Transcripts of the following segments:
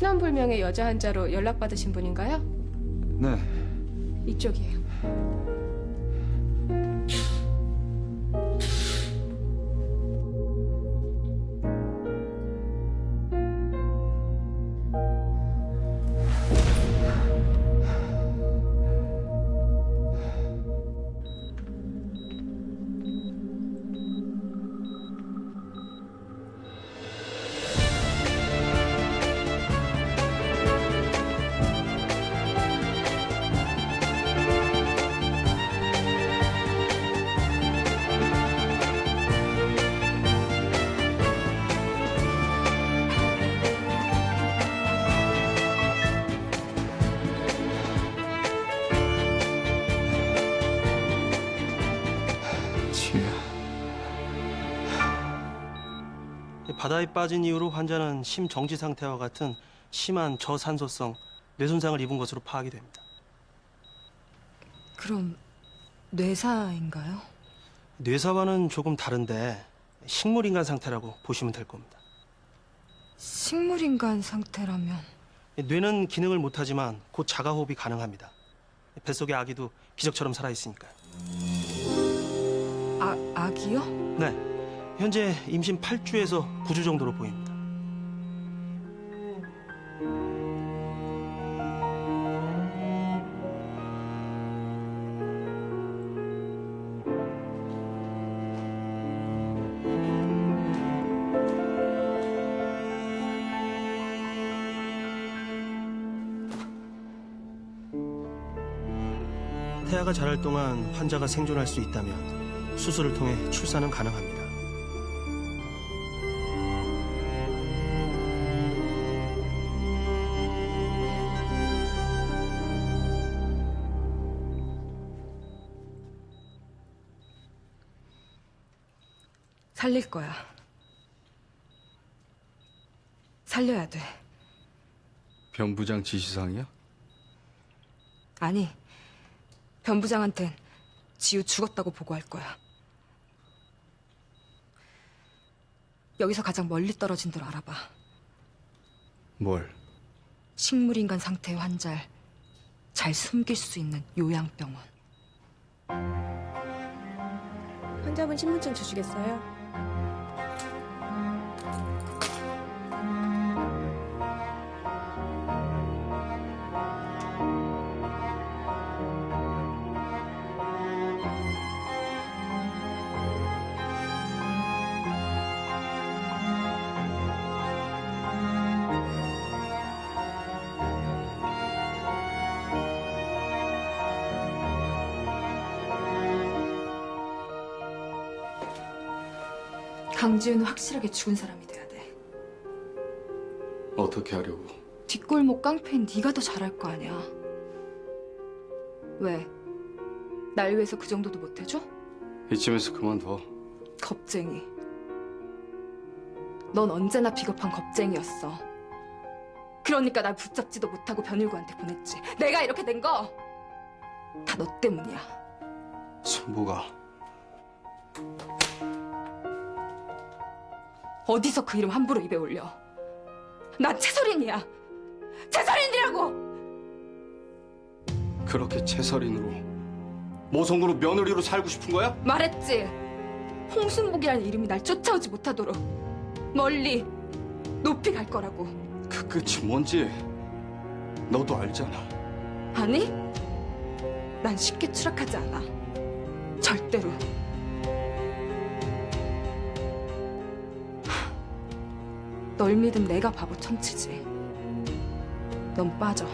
신원불명의 여자 환자로 연락받으신 분인가요? 네. 이쪽이에요. 바다에 빠진 이후로 환자는 심정지 상태와 같은 심한 저산소성 뇌손상을 입은 것으로 파악이 됩니다. 그럼 뇌사인가요? 뇌사와는 조금 다른데 식물인간 상태라고 보시면 될 겁니다. 식물인간 상태라면 뇌는 기능을 못하지만 곧 자가호흡이 가능합니다. 뱃속의 아기도 기적처럼 살아있으니까요. 아기요? 네, 현재 임신 8주에서 9주 정도로 보입니다. 태아가 자랄 동안 환자가 생존할 수 있다면 수술을 통해 출산은 가능합니다. 살릴 거야. 살려야 돼. 변부장 지시사항이야? 아니, 변부장한텐 지우 죽었다고 보고할 거야. 여기서 가장 멀리 떨어진 데로 알아봐. 뭘? 식물인간 상태의 환자를 잘 숨길 수 있는 요양병원. 환자분 신분증 주시겠어요? 강지우는 확실하게 죽은 사람이 돼야 돼. 어떻게 하려고? 뒷골목 깡패인 네가 더 잘할 거 아니야. 왜? 날 위해서 그 정도도 못해줘? 이쯤에서 그만둬. 겁쟁이. 넌 언제나 비겁한 겁쟁이였어. 그러니까 날 붙잡지도 못하고 변일구한테 보냈지. 내가 이렇게 된 거 다 너 때문이야. 순보가 어디서 그 이름 함부로 입에 올려. 난 최설인이야. 최설인이라고! 그렇게 채설인으로 모성으로 며느리로 살고 싶은 거야? 말했지. 홍순복이라는 이름이 날 쫓아오지 못하도록 멀리 높이 갈 거라고. 그 끝이 뭔지 너도 알잖아. 아니, 난 쉽게 추락하지 않아. 절대로. 널 믿은 내가 바보 천치지. 넌 빠져.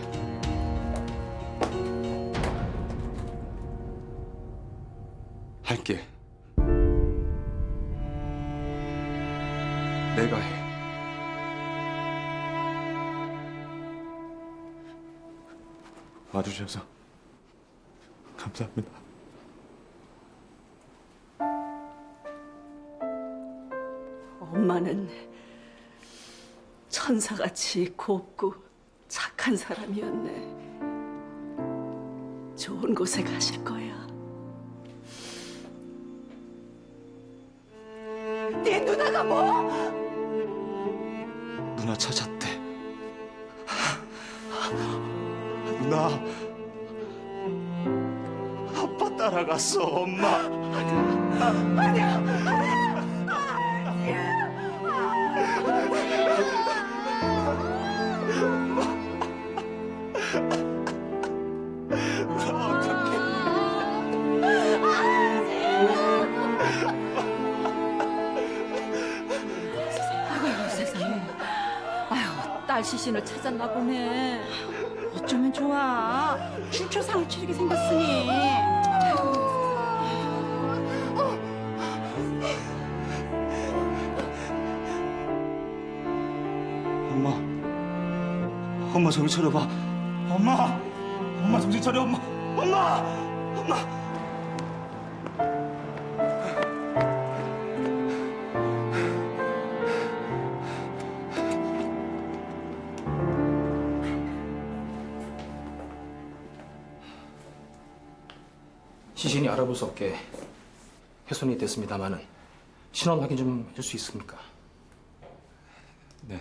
할게. 내가 해. 와주셔서 감사합니다. 엄마는 천사같이 곱고 착한 사람이었네. 좋은 곳에 가실 거야. 네 누나가 뭐? 누나 찾았대. 나 아빠 따라갔어, 엄마. 세상에. 아유, 딸 시신을 찾았나 보네. 어쩌면 좋아. 출처상을 치르게 생겼으니. 엄마, 엄마 정신 차려봐. 엄마, 엄마 정신 차려, 엄마, 엄마, 엄마. 시신이 알아볼 수 없게 훼손이 됐습니다만은 신원 확인 좀 해줄 수 있습니까? 네.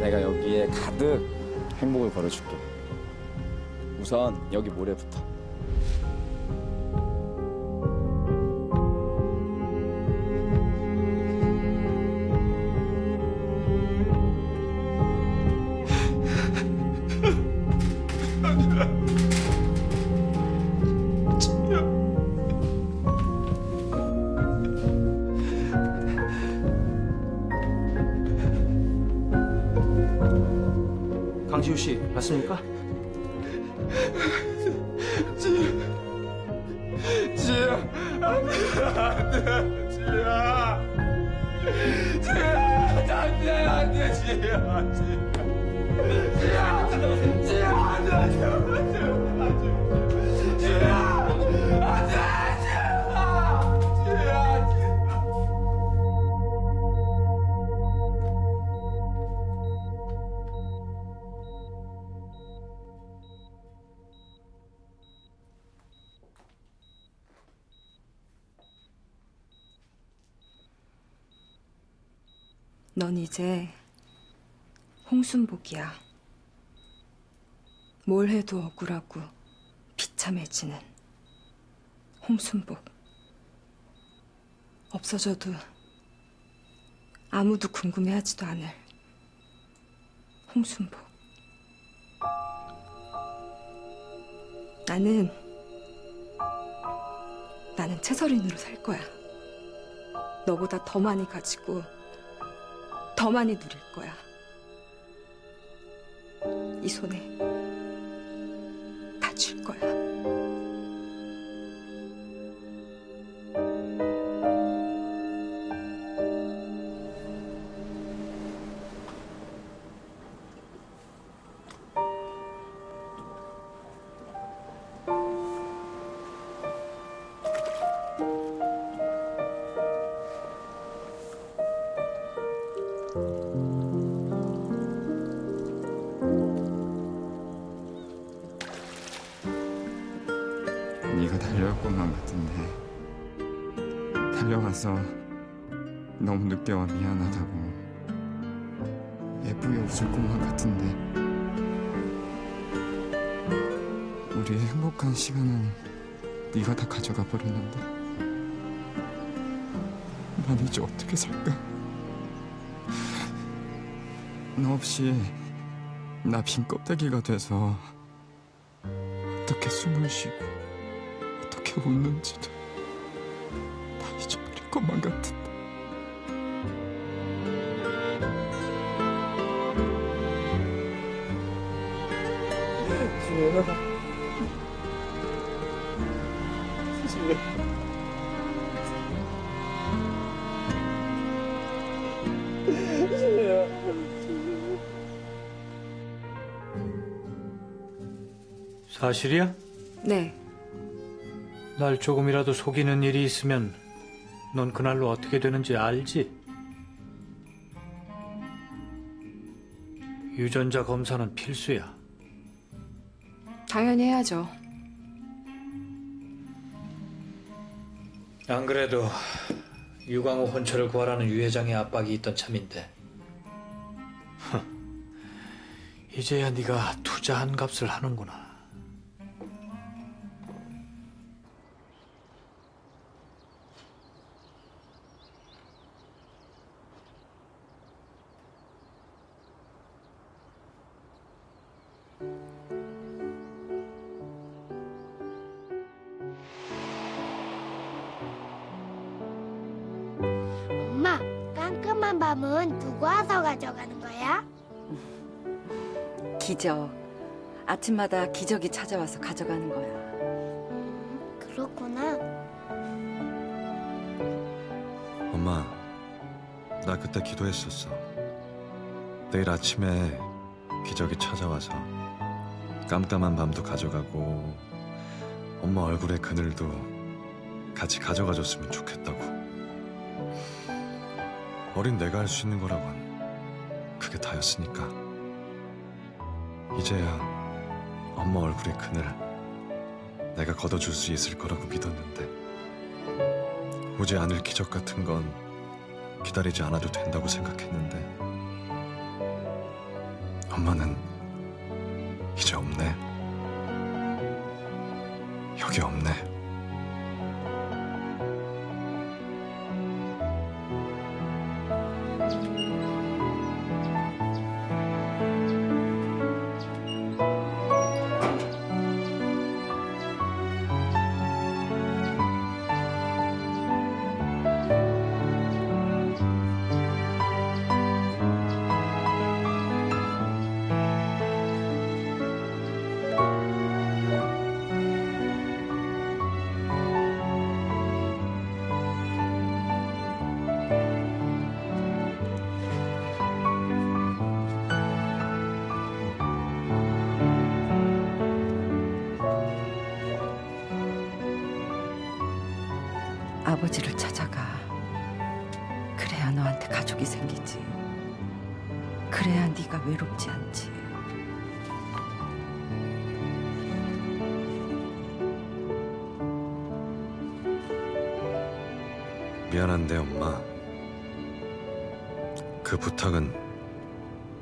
내가 여기에 가득 행복을 걸어줄게. 우선 여기 모래부터. 강지우 씨 맞습니까? 넌 이제 홍순복이야. 뭘 해도 억울하고 비참해지는 홍순복. 없어져도 아무도 궁금해하지도 않을 홍순복. 나는 채설인으로 살 거야. 너보다 더 많이 가지고 더 많이 누릴 거야. 이 손에 다 줄 거야. 네가 달려올 것만 같은데 달려가서 너무 늦게 와 미안하다고 예쁘게 웃을 것만 같은데 우리의 행복한 시간은 네가 다 가져가 버렸는데 난 이제 어떻게 살까? 너 없이 나 빈 껍데기가 돼서 어떻게 숨을 쉬고 어떻게 웃는지도 다 잊어버릴 것만 같은데. 사실이야? 네, 날 조금이라도 속이는 일이 있으면 넌 그날로 어떻게 되는지 알지? 유전자 검사는 필수야. 당연히 해야죠. 안 그래도 유광호 혼처를 구하라는 유 회장의 압박이 있던 참인데 이제야 네가 투자한 값을 하는구나. 엄마, 깜깜한 밤은 누구 와서 가져가는 거야? 기적. 아침마다 기적이 찾아와서 가져가는 거야. 그렇구나. 엄마, 나 그때 기도했었어. 내일 아침에 기적이 찾아와서 깜깜한 밤도 가져가고 엄마 얼굴의 그늘도 같이 가져가줬으면 좋겠다고. 어린 내가 할 수 있는 거라곤 그게 다였으니까. 이제야 엄마 얼굴의 그늘 내가 걷어줄 수 있을 거라고 믿었는데 오지 않을 기적 같은 건 기다리지 않아도 된다고 생각했는데 엄마는 이제 없네. 여기 없네. 아버지를 찾아가. 그래야 너한테 가족이 생기지. 그래야 네가 외롭지 않지. 미안한데 엄마, 그 부탁은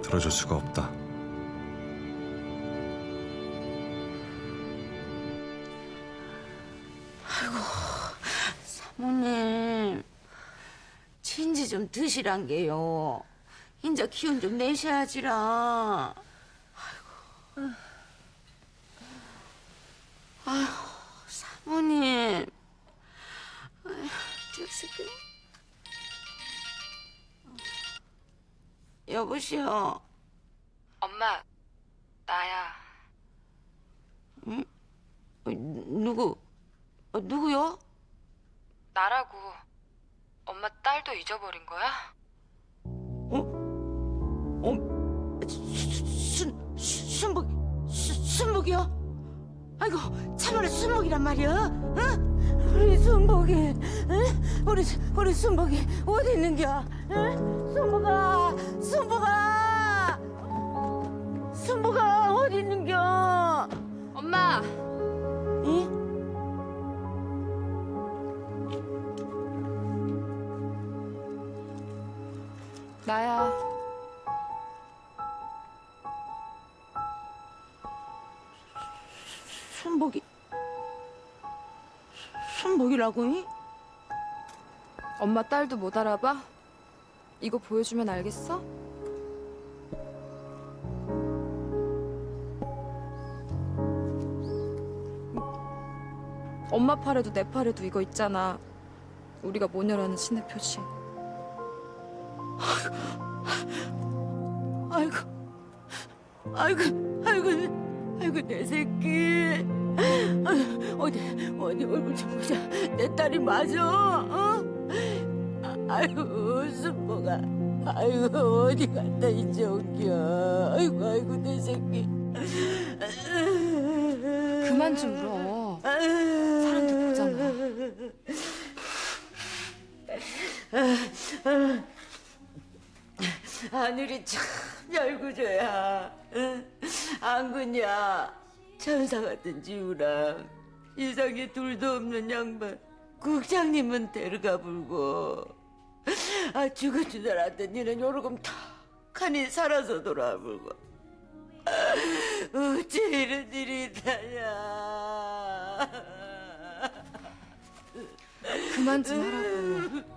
들어줄 수가 없다. 사모님, 진지 좀 드시란 게요. 인자 기운 좀 내셔야지라. 아이고, 사모님. 저새끼. 여보시오. 엄마, 나야. 응? 누구요? 나라고. 엄마 딸도 잊어버린 거야? 순복이요? 아이고, 참으로 순복이란 말이야? 응? 우리 순복이, 응? 우리 순복이 어디 있는겨? 응? 순복아 어디 있는겨? 엄마! 응? 나야. 순복이라고? 응? 엄마 딸도 못 알아봐? 이거 보여주면 알겠어? 엄마 팔에도 내 팔에도 이거 있잖아. 우리가 모녀라는 신의 표시. 아이고 내 새끼. 어디 얼굴 좀 보자. 내 딸이 맞아. 어? 아이고 순복아. 아이고 어디 갔다 이제 온겨. 아이고 내 새끼. 그만 좀 울어. 사람들 보잖아. 하늘이 참 얄궂어야. 안 그냐? 천사 같은 지우랑 이상에 둘도 없는 양반 국장님은 데려가 불고 죽은 줄 알았던 니는 요러금 탁하니 살아서 돌아불고 어째 이런 일이 있다냐. 그만 좀 하라고.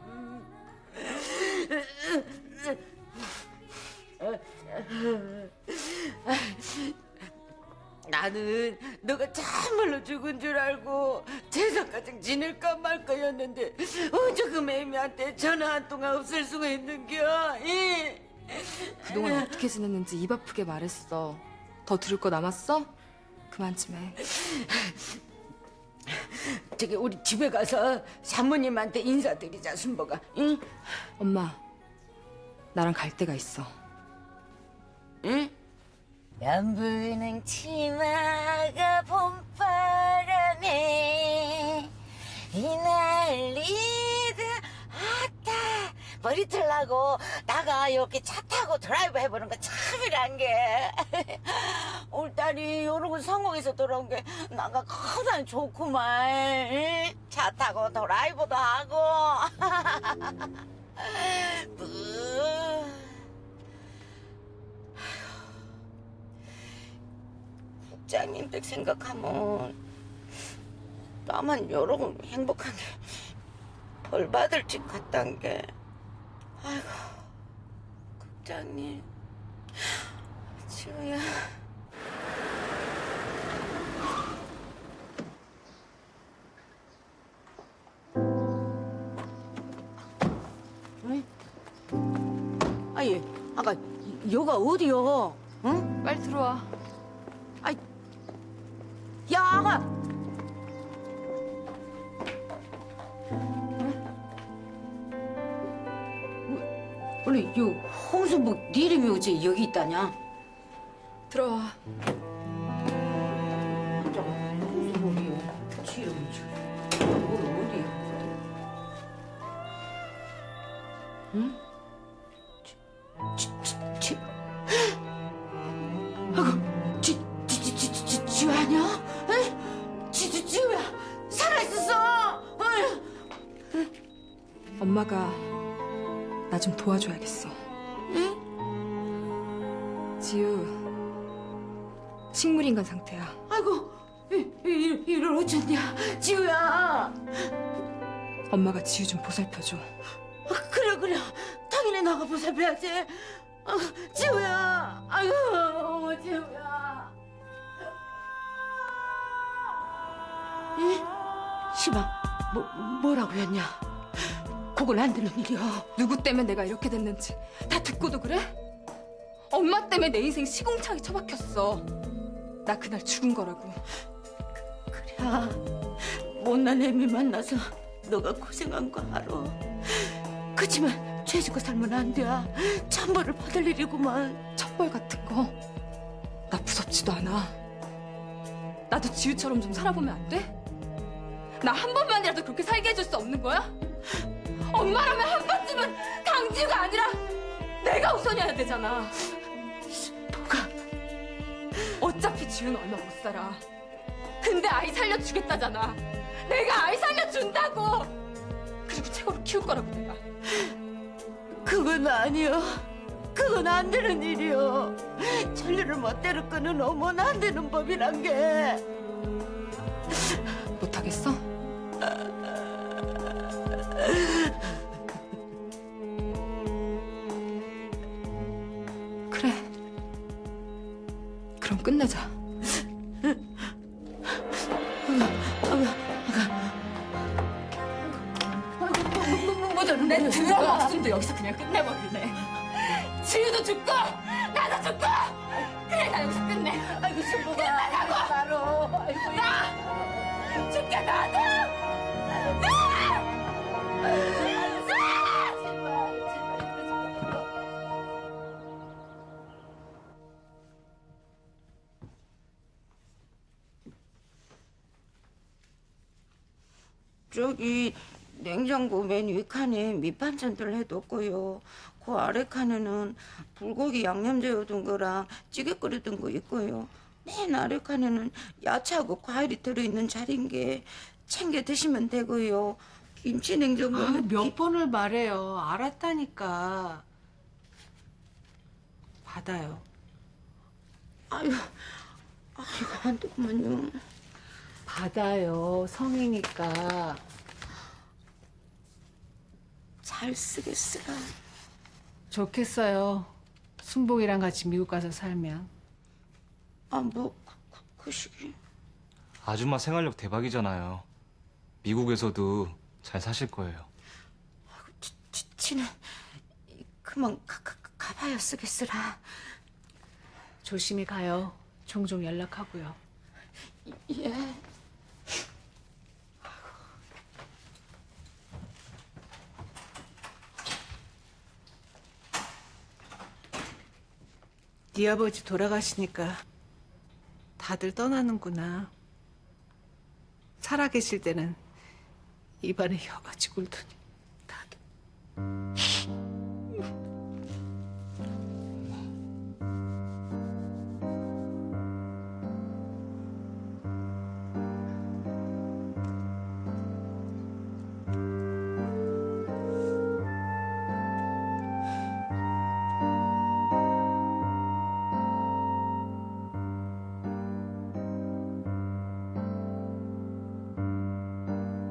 나는 너가 참말로 죽은 줄 알고 제사까지 지낼까 말까였는데 어째 그 매미한테 전화 한 통화 없을 수가 있는겨. 이? 그동안 어떻게 지냈는지 입 아프게 말했어. 더 들을 거 남았어? 그만 좀 해. 저기 우리 집에 가서 사모님한테 인사드리자, 순보가. 응? 엄마, 나랑 갈 데가 있어. 응? 연분홍 치마가 봄바람에 휘날리듯 아따 머리털 나고 나가 이렇게 차 타고 드라이브 해보는 거 참이란 게 우리 딸이 요러고 성공해서 돌아온 게 나가 커다란 좋구만. 응? 차 타고 드라이브도 하고 국장님 댁 생각하면 나만 여러분 행복한 게 벌 받을 집 같단 게. 아이고 국장님 지우야. 응? 아예 아까 여가 어디요? 응? 빨리 들어와. 야, 아가! 원래 요 홍순복 네 이름이 어째 여기 있다냐? 들어와. 홍순복이요. 지 이름이 어디? 응? 아이고, 지우 아니야? 지우야 살아있었어. 엄마가 나 좀 도와줘야겠어. 응? 지우, 식물인간 상태야. 아이고 이를 어쩐냐 지우야. 엄마가 지우 좀 보살펴줘. 그래 당연히 나가 보살펴야지. 지우야. 아이고 지우야. 이? 시방 뭐라고 했냐? 그걸 안 듣는 일이야. 누구 때문에 내가 이렇게 됐는지 다 듣고도 그래? 엄마 때문에 내 인생 시궁창이 처박혔어. 나 그날 죽은 거라고. 그래 못난 애미 만나서 너가 고생한 거 알아. 그치만 죄지고 살면 안 돼. 천벌을 받을 일이구만. 천벌 같은 거 나 무섭지도 않아. 나도 지우처럼 좀 살아보면 안 돼? 나 한 번만이라도 그렇게 살게 해줄 수 없는 거야? 엄마라면 한 번쯤은 강지우가 아니라 내가 우선이어야 되잖아. 뭐가? 어차피 지우는 얼마 못 살아. 근데 아이 살려주겠다잖아. 내가 아이 살려준다고. 그리고 최고로 키울 거라고 내가. 그건 아니요. 그건 안 되는 일이요. 전류를 멋대로 끄는 어머는 안 되는 법이란 게. 못하겠어? 그래. 그럼 끝내자. 내 드라마 없음도 여기서 그냥 끝내버릴래. 지우도 죽고 나도 죽고 그래 나 여기서 끝내. 아이고 신부가 나로. 아이고 나 죽게 나도. 저기 냉장고 맨 위 칸에 밑반찬들 해뒀고요. 그 아래 칸에는 불고기 양념 재워둔 거랑 찌개 끓여둔 거 있고요. 맨 아래 칸에는 야채하고 과일이 들어있는 자리인 게 챙겨 드시면 되고요. 김치 냉장고는 몇 번을 말해요. 알았다니까. 받아요. 아이고 안 되구만요. 받아요. 성이니까. 잘 쓰겠으라. 좋겠어요. 순복이랑 같이 미국 가서 살면. 그 시기. 아줌마 생활력 대박이잖아요. 미국에서도 잘 사실 거예요. 지는 그만 가봐야 쓰겠으라. 조심히 가요. 종종 연락하고요. 예. 네 아버지 돌아가시니까 다들 떠나는구나. 살아계실 때는 입안에 혀가 찌굴더니 다들.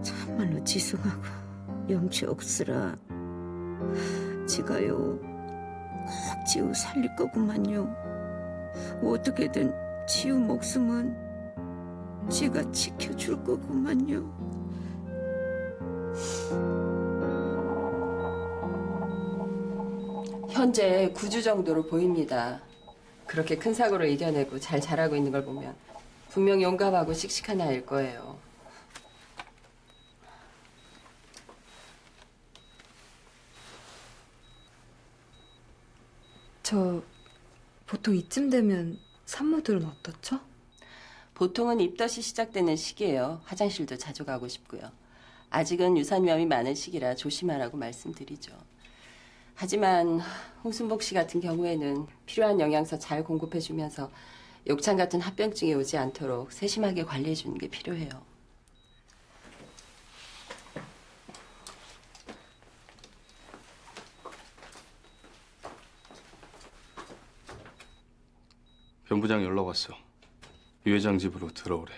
참말로 지성하고 염치 없으라. 지가요 꼭 지우 살릴 거구만요. 어떻게든 지우 목숨은 지가 지켜줄 거구만요. 현재 9주 정도로 보입니다. 그렇게 큰 사고를 이겨내고 잘 자라고 있는 걸 보면 분명 용감하고 씩씩한 아이일 거예요. 저 보통 이쯤 되면 산모들은 어떻죠? 보통은 입덧이 시작되는 시기예요. 화장실도 자주 가고 싶고요. 아직은 유산 위험이 많은 시기라 조심하라고 말씀드리죠. 하지만 홍순복 씨 같은 경우에는 필요한 영양소 잘 공급해주면서 욕창 같은 합병증이 오지 않도록 세심하게 관리해주는 게 필요해요. 변 부장 연락 왔어. 유 회장 집으로 들어오래.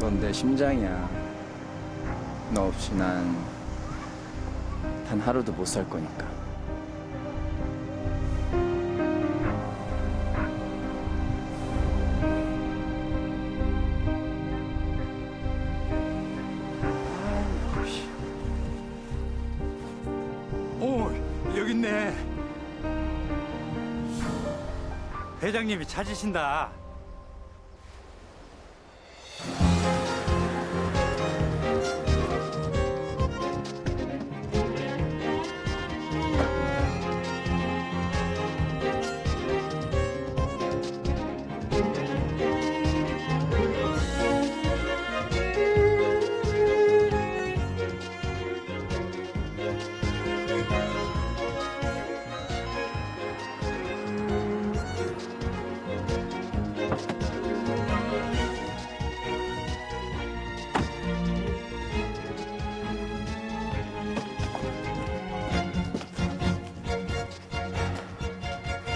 넌 내 심장이야. 너 없이 난 단 하루도 못 살 거니까. 오, 여기 있네. 회장님이 찾으신다.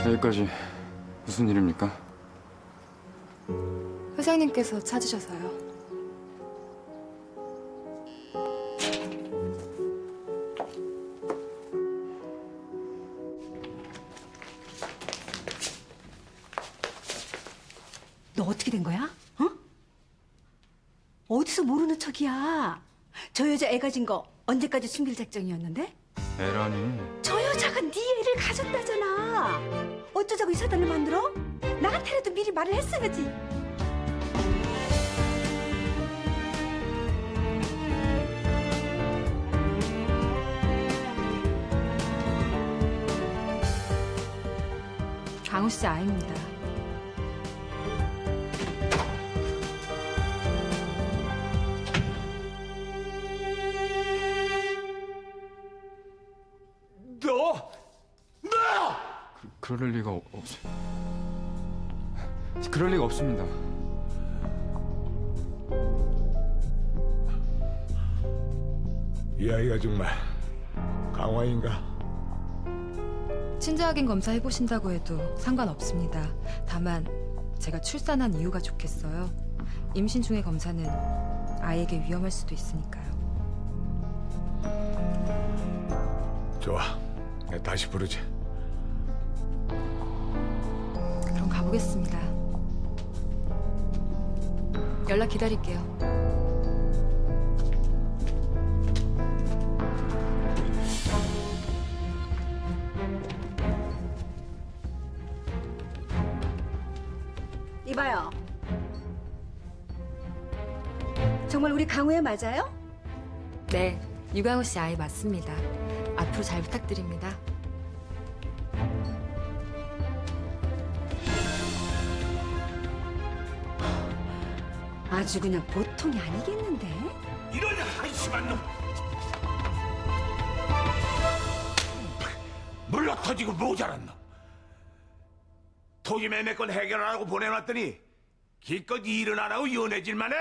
여기까지 무슨 일입니까? 회장님께서 찾으셔서요. 너 어떻게 된 거야? 어? 어디서 모르는 척이야? 저 여자 애 가진 거 언제까지 숨길 작정이었는데? 애라니. 저 여자 내가 네 애를 가졌다잖아. 어쩌자고 이 사단을 만들어? 나한테라도 미리 말을 했어야지. 강우 씨 아입니다. 그럴 리가 그럴 리가 없습니다. 이 아이가 정말 강화인가? 친자 확인 검사 해보신다고 해도 상관없습니다. 다만 제가 출산한 이유가 좋겠어요. 임신 중의 검사는 아이에게 위험할 수도 있으니까요. 좋아, 내가 다시 부르지. 그럼 가보겠습니다. 연락 기다릴게요. 이봐요. 정말 우리 강우애 맞아요? 네, 유강우 씨 아이 맞습니다. 앞으로 잘 부탁드립니다. 아주 그냥 보통이 아니겠는데? 이런 한심한 놈! 물러 터지고 모자란 놈! 토기 매매건 해결하라고 보내놨더니 기껏 일은 안 하고 연애질만 해!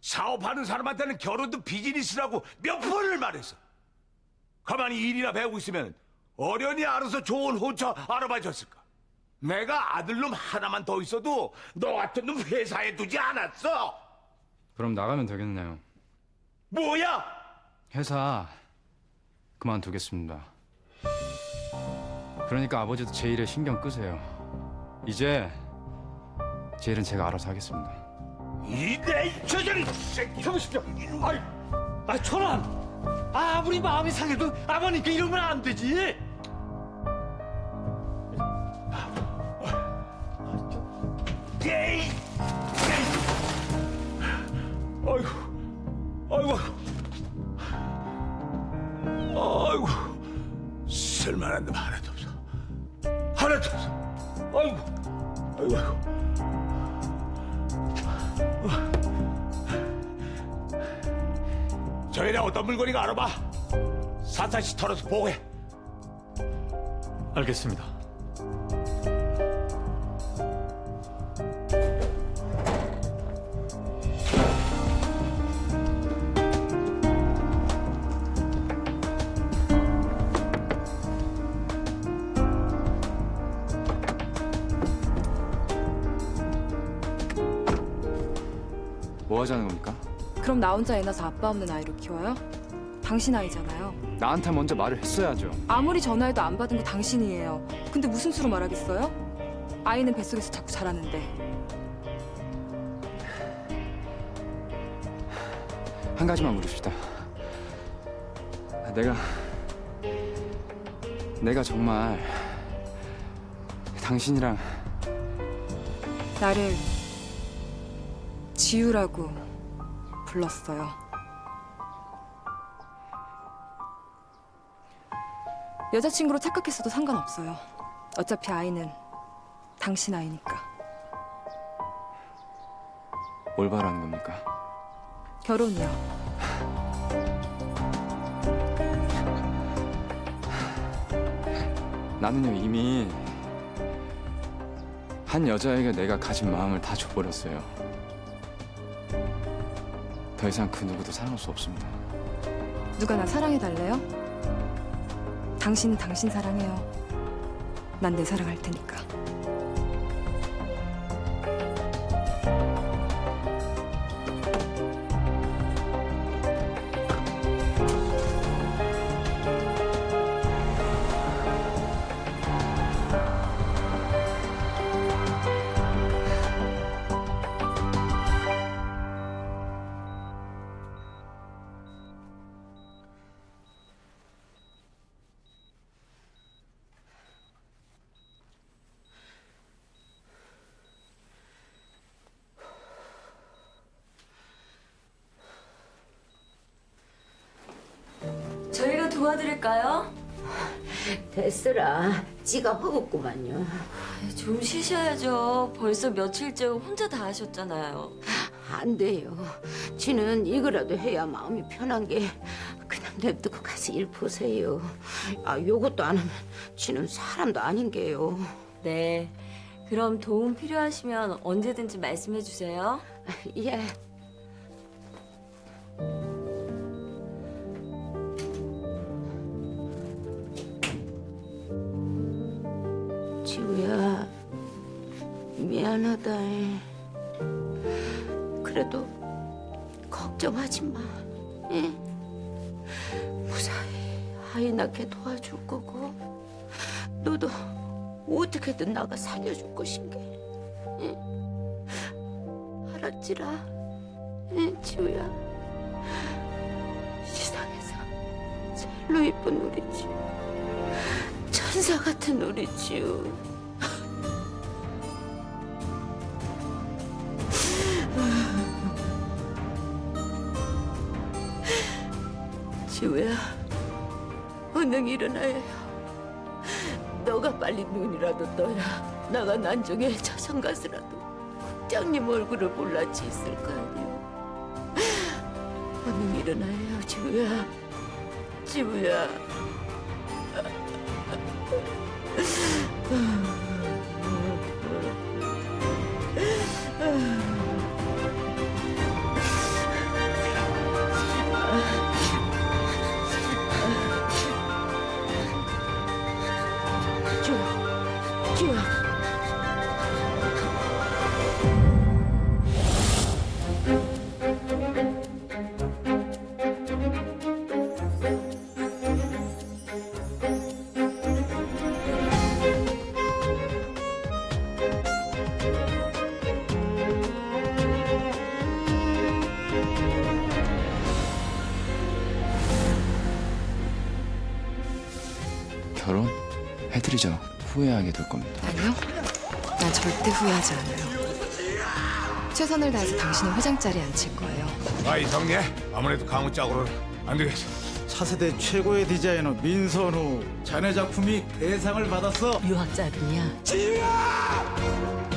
사업하는 사람한테는 결혼도 비즈니스라고 몇 번을 말했어! 가만히 일이나 배우고 있으면 어련히 알아서 좋은 혼처 알아봐 줬을까? 내가 아들놈 하나만 더 있어도 너 같은 놈 회사에 두지 않았어! 그럼 나가면 되겠네요. 뭐야? 회사 그만두겠습니다. 그러니까 아버지도 제 일에 신경 끄세요. 이제 제 일은 제가 알아서 하겠습니다. 이내 저자리 새끼! 형수님, 천안! 아무리 마음이 상해도 아버님께 이러면 안 되지! 에이! 아이고, 아이고, 아이고, 쓸만한 놈 하나도 없어. 하나도 없어. 아이고, 아이고, 아이고. 저희는 어떤 물건인가 알아봐. 사사시 털어서 보고해. 알겠습니다. 뭐 하자는 겁니까? 그럼 나 혼자 애 낳아서 아빠 없는 아이로 키워요? 당신 아이잖아요. 나한테 먼저 말을 했어야죠. 아무리 전화해도 안 받은 거 당신이에요. 근데 무슨 수로 말하겠어요? 아이는 뱃속에서 자꾸 자라는데. 한 가지만 물읍시다. 내가 정말 당신이랑 나를 지우라고 불렀어요. 여자친구로 착각했어도 상관없어요. 어차피 아이는 당신 아이니까. 뭘 바라는 겁니까? 결혼이요. 나는요 이미 한 여자에게 내가 가진 마음을 다 줘버렸어요. 더 이상 그 누구도 사랑할 수 없습니다. 누가 나 사랑해달래요? 당신은 당신 사랑해요. 난 내 사랑할 테니까. 도와드릴까요? 됐으라. 지가 허겁구만요. 좀 쉬셔야죠. 벌써 며칠째 혼자 다 하셨잖아요. 안 돼요. 지는 이거라도 해야 마음이 편한 게 그냥 냅두고 가서 일 보세요. 요것도 안 하면 지는 사람도 아닌 게요. 네. 그럼 도움 필요하시면 언제든지 말씀해 주세요. 예. 지우야, 미안하다. 그래도 걱정하지 마. 예? 무사히 아이 낳게 도와줄 거고 너도 어떻게든 나가 살려줄 것인게. 예? 알았지라. 예, 지우야. 세상에서 제일로 이쁜 우리 지우. 천사 같은 우리 지우. 지우야, 얼른 일어나야 해요. 너가 빨리 눈이라도 떠야 나가 난중에 저선 가서라도 국장님 얼굴을 볼라치 있을 거 아니오. 얼른 일어나야 해요, 지우야. 지우야. 지우야. 결혼? 해드리죠. 후회하게 될 겁니다. 아니요. 난 절대 후회하지 않아요. 최선을 다해서 당신의 회장 자리에 앉힐 거예요. 이성재, 아무래도 강우 짝으로는 안 되겠어. 차세대 최고의 디자이너 민선우. 자네 작품이 대상을 받았어. 유학자금이야. 지우야!